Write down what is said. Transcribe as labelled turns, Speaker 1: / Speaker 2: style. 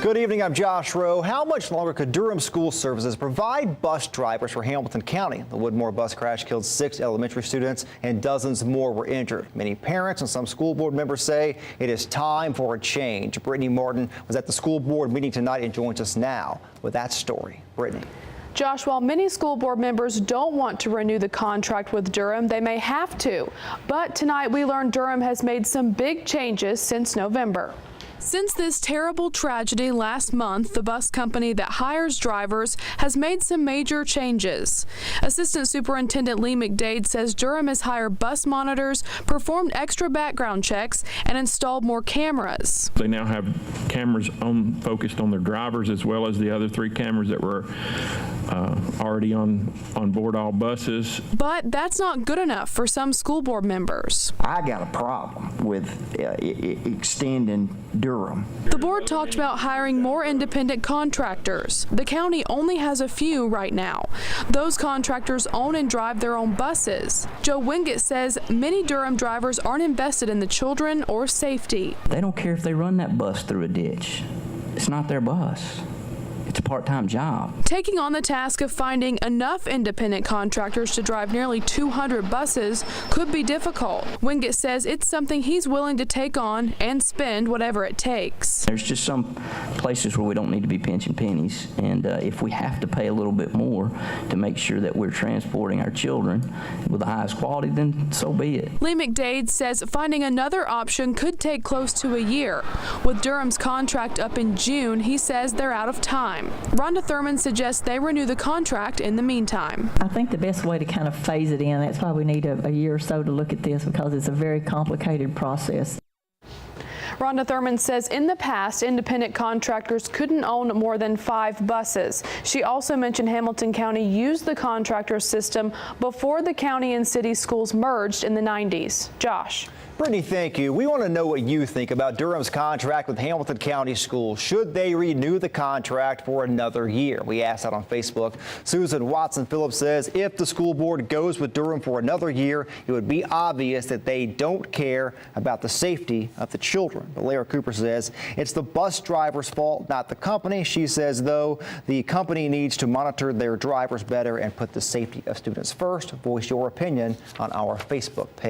Speaker 1: Good evening, I'm Josh Rowe. How much longer could Durham School Services provide bus drivers for Hamilton County? The Woodmore bus crash killed 6 elementary students and dozens more were injured. Many parents and some school board members say it is time for a change. Brittany Martin was at the school board meeting tonight and joins us now with that story. Brittany.
Speaker 2: Josh, while many school board members don't want to renew the contract with Durham, they may have to. But tonight we learned Durham has made some big changes since November. Since this terrible tragedy last month, the bus company that hires drivers has made some major changes. Assistant Superintendent Lee McDade says Durham has hired bus monitors, performed extra background checks, and installed more cameras.
Speaker 3: They now have cameras focused on their drivers, as well as the other 3 cameras that were already on board all buses.
Speaker 2: But that's not good enough for some school board members.
Speaker 4: I got a problem with extending Durham.
Speaker 2: The board talked about hiring more independent contractors. The county only has a few right now. Those contractors own and drive their own buses. Joe Wingett says many Durham drivers aren't invested in the children or safety.
Speaker 4: They don't care if they run that bus through a ditch. It's not their bus. It's a part-time job.
Speaker 2: Taking on the task of finding enough independent contractors to drive nearly 200 buses could be difficult. Wingett says it's something he's willing to take on and spend whatever it takes.
Speaker 4: There's just some places where we don't need to be pinching pennies, and if we have to pay a little bit more to make sure that we're transporting our children with the highest quality, then so be it.
Speaker 2: Lee McDade says finding another option could take close to a year. With Durham's contract up in June, he says they're out of time. Rhonda Thurman suggests they renew the contract in the meantime.
Speaker 5: I think the best way to kind of phase it in, that's why we need a year or so to look at this, because it's a very complicated process.
Speaker 2: Rhonda Thurman says in the past, independent contractors couldn't own more than 5 buses. She also mentioned Hamilton County used the contractor system before the county and city schools merged in the 90s. Josh.
Speaker 1: Brittany, thank you. We want to know what you think about Durham's contract with Hamilton County Schools. Should they renew the contract for another year? We asked that on Facebook. Susan Watson Phillips says if the school board goes with Durham for another year, it would be obvious that they don't care about the safety of the children. But Lara Cooper says it's the bus driver's fault, not the company. She says, though, the company needs to monitor their drivers better and put the safety of students first. Voice your opinion on our Facebook page.